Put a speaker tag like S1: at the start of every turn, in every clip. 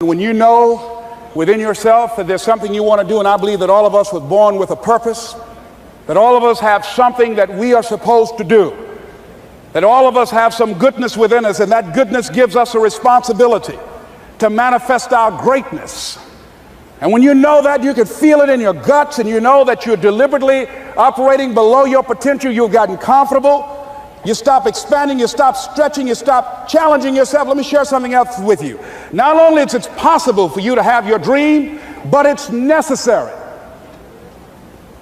S1: When you know within yourself that there's something you want to do, and I believe that all of us were born with a purpose, that all of us have something that we are supposed to do, that all of us have some goodness within us, and that goodness gives us a responsibility to manifest our greatness. And when you know that, you can feel it in your guts, and you know that you're deliberately operating below your potential, you've gotten comfortable, you stop expanding, you stop stretching, you stop challenging yourself. Let me share something else with you. Not only is it possible for you to have your dream, but it's necessary.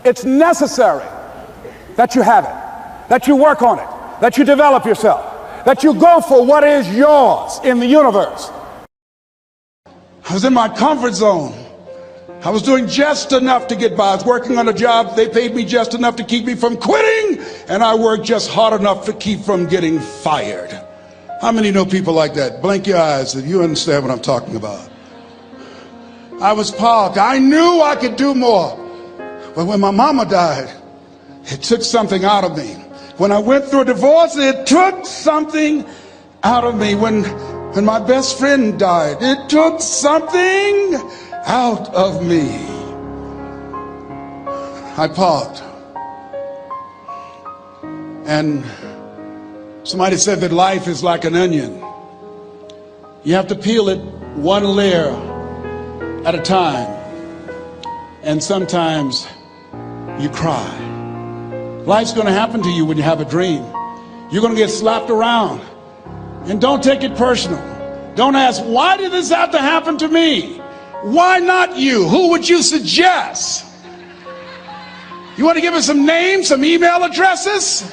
S1: It's necessary that you have it, that you work on it, that you develop yourself, that you go for what is yours in the universe. I was in my comfort zone. I was doing just enough to get by. I was working on a job. They paid me just enough to keep me from quitting, and I worked just hard enough to keep from getting fired. How many know people like that? Blink your eyes if you understand what I'm talking about. I was parked. I knew I could do more. But when my mama died, it took something out of me. When I went through a divorce, it took something out of me. When my best friend died, it took something out of me. I parked. And somebody said that life is like an onion. You have to peel it one layer at a time. And sometimes you cry. Life's going to happen to you when you have a dream. You're going to get slapped around. And don't take it personal. Don't ask, why did this have to happen to me? Why not you? Who would you suggest? You want to give us some names, some email addresses?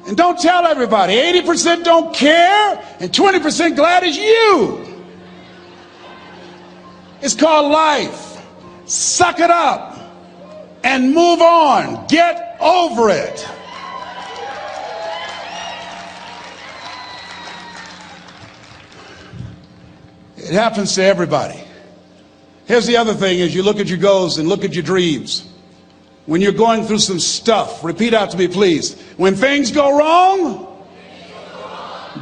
S1: And don't tell everybody. 80% don't care and 20% glad it's you. It's called life. Suck it up and move on. Get over it. It happens to everybody. Here's the other thing: as you look at your goals and look at your dreams, when you're going through some stuff, repeat out to me, please. When things go wrong,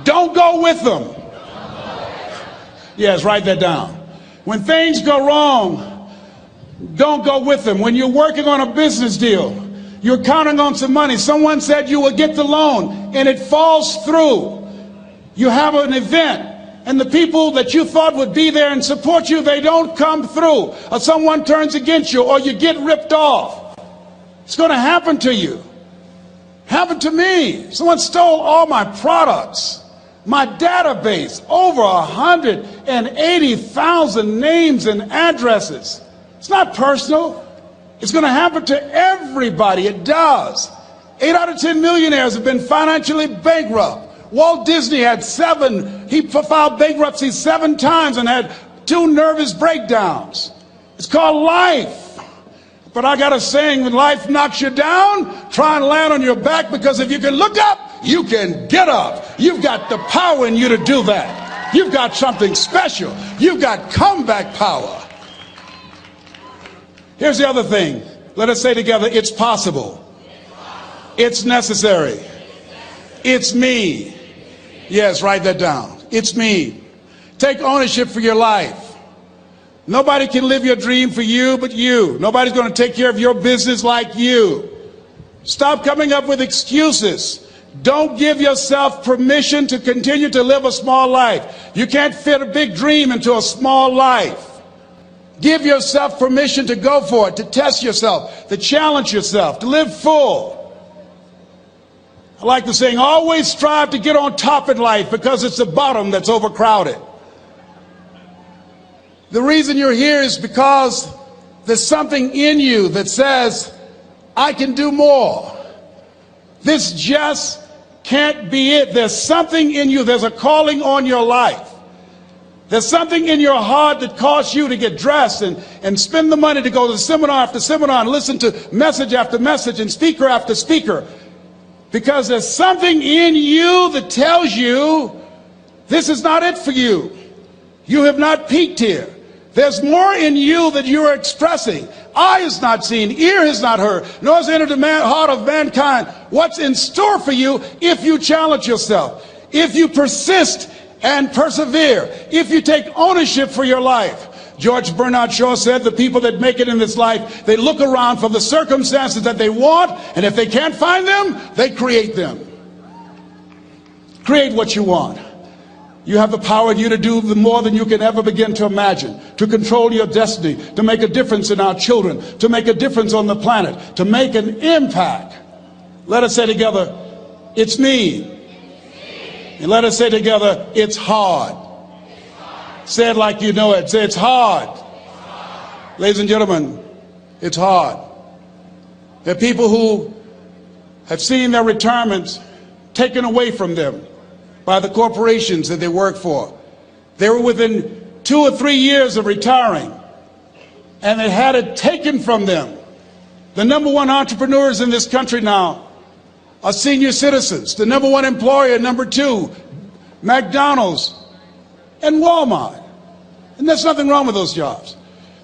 S1: don't go with them. Yes, write that down. When things go wrong, don't go with them. When you're working on a business deal, you're counting on some money. Someone said you will get the loan, and it falls through. You have an event, and the people that you thought would be there and support you, they don't come through. Or someone turns against you, or you get ripped off. It's going to happen to you. Happened to me. Someone stole all my products, my database, over 180,000 names and addresses. It's not personal. It's going to happen to everybody. It does. 8 out of 10 millionaires have been financially bankrupt. Walt Disney had he filed bankruptcy 7 times and had 2 nervous breakdowns. It's called life. But I got a saying: when life knocks you down, try and land on your back, because if you can look up, you can get up. You've got the power in you to do that. You've got something special. You've got comeback power. Here's the other thing. Let us say together, it's possible. It's necessary. It's me. Yes, write that down. It's me. Take ownership for your life. Nobody can live your dream for you but you. Nobody's going to take care of your business like you. Stop coming up with excuses. Don't give yourself permission to continue to live a small life. You can't fit a big dream into a small life. Give yourself permission to go for it, to test yourself, to challenge yourself, to live full. I like the saying, always strive to get on top in life, because it's the bottom that's overcrowded. The reason you're here is because there's something in you that says, I can do more. This just can't be it. There's something in you. There's a calling on your life. There's something in your heart that caused you to get dressed and spend the money to go to seminar after seminar and listen to message after message and speaker after speaker. Because there's something in you that tells you this is not it for you. You have not peaked here. There's more in you that you are expressing. Eye has not seen, ear has not heard, nor has entered the heart of mankind what's in store for you if you challenge yourself, if you persist and persevere. If you take ownership for your life. George Bernard Shaw said the people that make it in this life, they look around for the circumstances that they want, and if they can't find them, they create them. Create what you want. You have the power in you to do more than you can ever begin to imagine, to control your destiny, to make a difference in our children, to make a difference on the planet, to make an impact. Let us say together, it's me. And let us say together, it's hard. Say it like you know it. Say, it's hard. Ladies and gentlemen, it's hard. There are people who have seen their retirements taken away from them by the corporations that they work for. They were within 2 or 3 years of retiring, and they had it taken from them. The number one entrepreneurs in this country now are senior citizens. The number one employer, number two, McDonald's and Walmart. And there's nothing wrong with those jobs.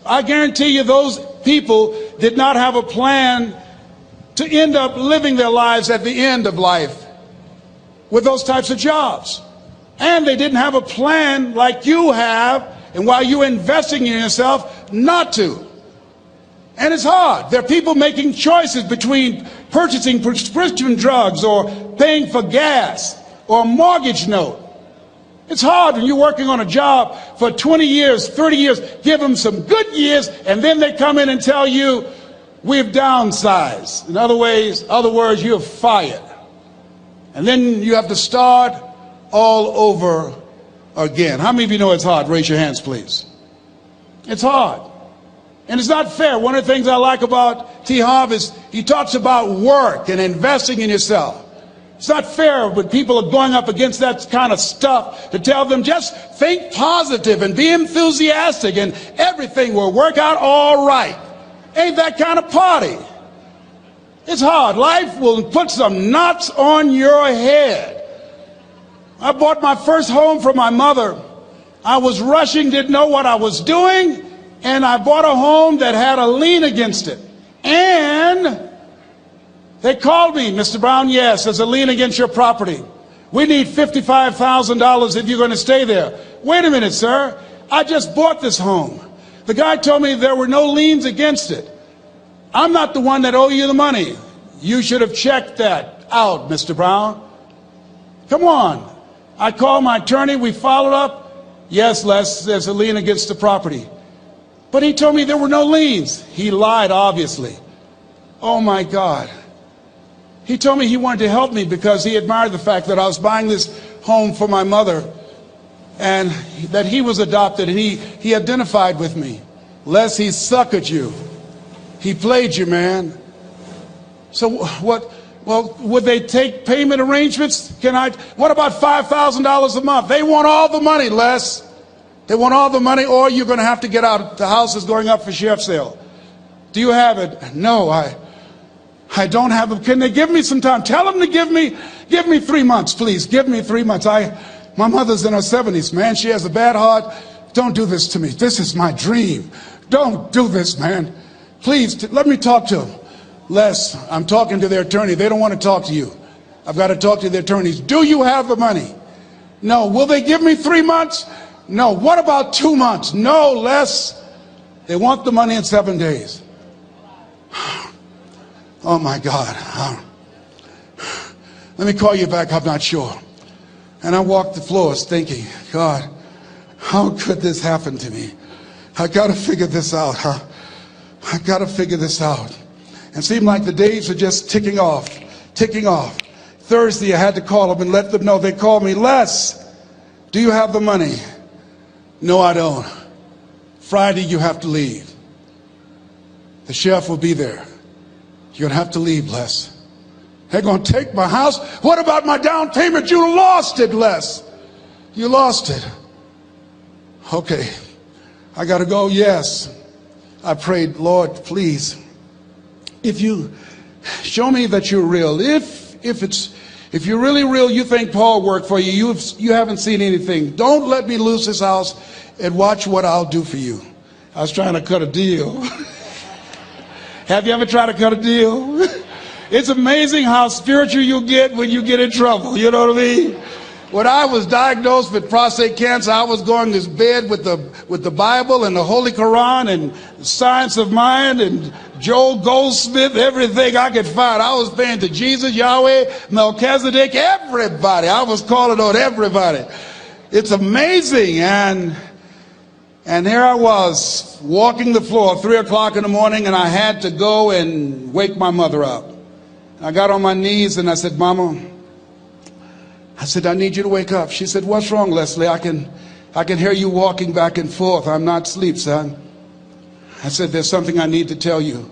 S1: I guarantee you those people did not have a plan to end up living their lives at the end of life with those types of jobs. And they didn't have a plan like you have, and while you're investing in yourself, not to. And it's hard. There are people making choices between purchasing prescription drugs or paying for gas or a mortgage note. It's hard when you're working on a job for 20 years, 30 years, give them some good years, and then they come in and tell you, we've downsized. In other words, you're fired. And then you have to start all over again. How many of you know it's hard? Raise your hands, please. It's hard. And it's not fair. One of the things I like about T. Harv is he talks about work and investing in yourself. It's not fair when people are going up against that kind of stuff to tell them just think positive and be enthusiastic and everything will work out all right. Ain't that kind of party. It's hard. Life will put some knots on your head. I bought my first home for my mother. I was rushing, didn't know what I was doing, and I bought a home that had a lien against it. And they called me, Mr. Brown, yes, there's a lien against your property. We need $55,000 if you're going to stay there. Wait a minute, sir. I just bought this home. The guy told me there were no liens against it. I'm not the one that owe you the money. You should have checked that out, Mr. Brown. Come on. I called my attorney. We followed up. Yes, Les, there's a lien against the property. But he told me there were no liens. He lied, obviously. Oh, my God. He told me he wanted to help me because he admired the fact that I was buying this home for my mother and that he was adopted, and he identified with me. Les, he suckered you. He played you, man. So what? Well, would they take payment arrangements? What about $5,000 a month? They want all the money, Les. They want all the money, or you're going to have to get out. The house is going up for sheriff sale. Do you have it? No, I don't have it. Can they give me some time? Tell them to give me 3 months, please. Give me 3 months. My mother's in her 70s, man. She has a bad heart. Don't do this to me. This is my dream. Don't do this, man. Please, let me talk to them. Les, I'm talking to their attorney. They don't want to talk to you. I've got to talk to their attorneys. Do you have the money? No. Will they give me 3 months? No. What about 2 months? No, Les. They want the money in 7 days. Oh, my God. Let me call you back. I'm not sure. And I walked the floors thinking, God, how could this happen to me? I got to figure this out, huh? I got to figure this out. And it seemed like the days were just ticking off. Thursday, I had to call them and let them know. They called me, Les, do you have the money? No, I don't. Friday, you have to leave. The sheriff will be there. You're going to have to leave, Les. They're going to take my house. What about my down payment? You lost it, Les. You lost it. Okay. I got to go. Yes. I prayed, Lord, please, if you show me that you're real, if you're really real, you think Paul worked for you, you haven't seen anything. Don't let me lose this house and watch what I'll do for you. I was trying to cut a deal. Have you ever tried to cut a deal? It's amazing how spiritual you get when you get in trouble. You know what I mean? When I was diagnosed with prostate cancer, I was going to bed with the Bible and the Holy Quran and Science of Mind and Joel Goldsmith, everything I could find. I was praying to Jesus, Yahweh, Melchizedek, everybody. I was calling on everybody. It's amazing. And here I was walking the floor, 3 o'clock in the morning, and I had to go and wake my mother up. I got on my knees and I said, Mama, I need you to wake up. She said, what's wrong, Leslie? I can hear you walking back and forth. I'm not asleep, son. I said, there's something I need to tell you.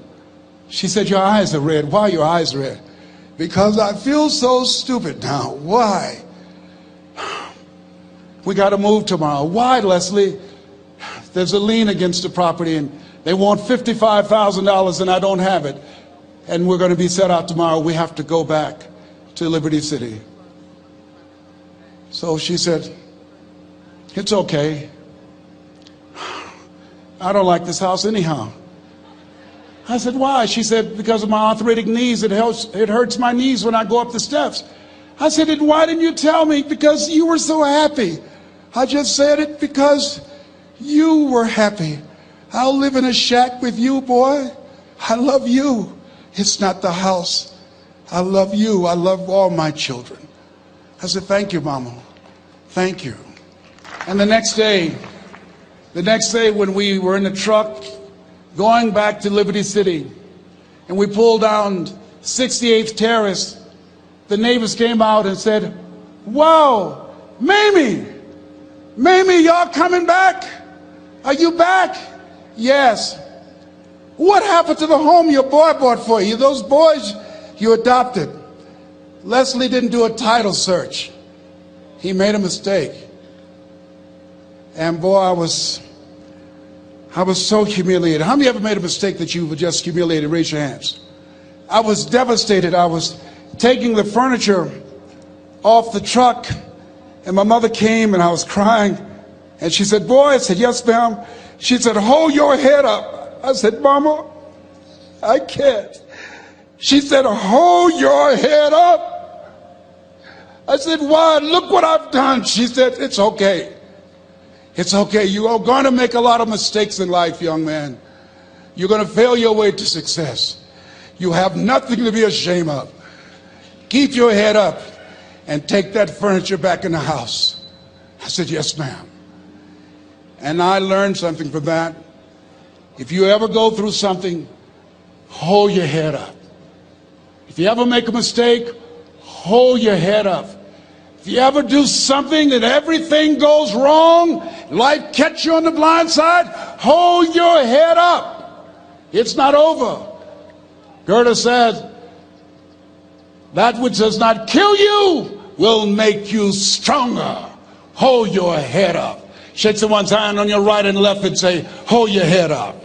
S1: She said, your eyes are red. Why are your eyes red? Because I feel so stupid now. Why? We got to move tomorrow. Why, Leslie? There's a lien against the property and they want $55,000 and I don't have it. And we're going to be set out tomorrow. We have to go back to Liberty City. So she said, it's okay. I don't like this house anyhow. I said, why? She said, because of my arthritic knees, it hurts my knees when I go up the steps. I said, and why didn't you tell me? Because you were so happy. I just said it because you were happy. I'll live in a shack with you, boy. I love you. It's not the house. I love you. I love all my children. I said, thank you, Mama. Thank you. And the next day when we were in the truck going back to Liberty City and we pulled down 68th Terrace, the neighbors came out and said, wow, Mamie, y'all coming back? Are you back? Yes. What happened to the home your boy bought for you? Those boys you adopted. Leslie didn't do a title search. He made a mistake. And boy, I was so humiliated. How many ever made a mistake that you were just humiliated? Raise your hands. I was devastated. I was taking the furniture off the truck and my mother came and I was crying and she said, boy, I said, yes, ma'am. She said, hold your head up. I said, Mama, I can't. She said, hold your head up. I said, why? Look what I've done. She said, it's okay. It's okay. You are going to make a lot of mistakes in life, young man. You're going to fail your way to success. You have nothing to be ashamed of. Keep your head up and take that furniture back in the house. I said, yes, ma'am. And I learned something from that. If you ever go through something, hold your head up. If you ever make a mistake, hold your head up. If you ever do something that everything goes wrong, life catch you on the blind side, hold your head up. It's not over. Goethe said, that which does not kill you will make you stronger. Hold your head up. Shake someone's hand on your right and left and say, hold your head up.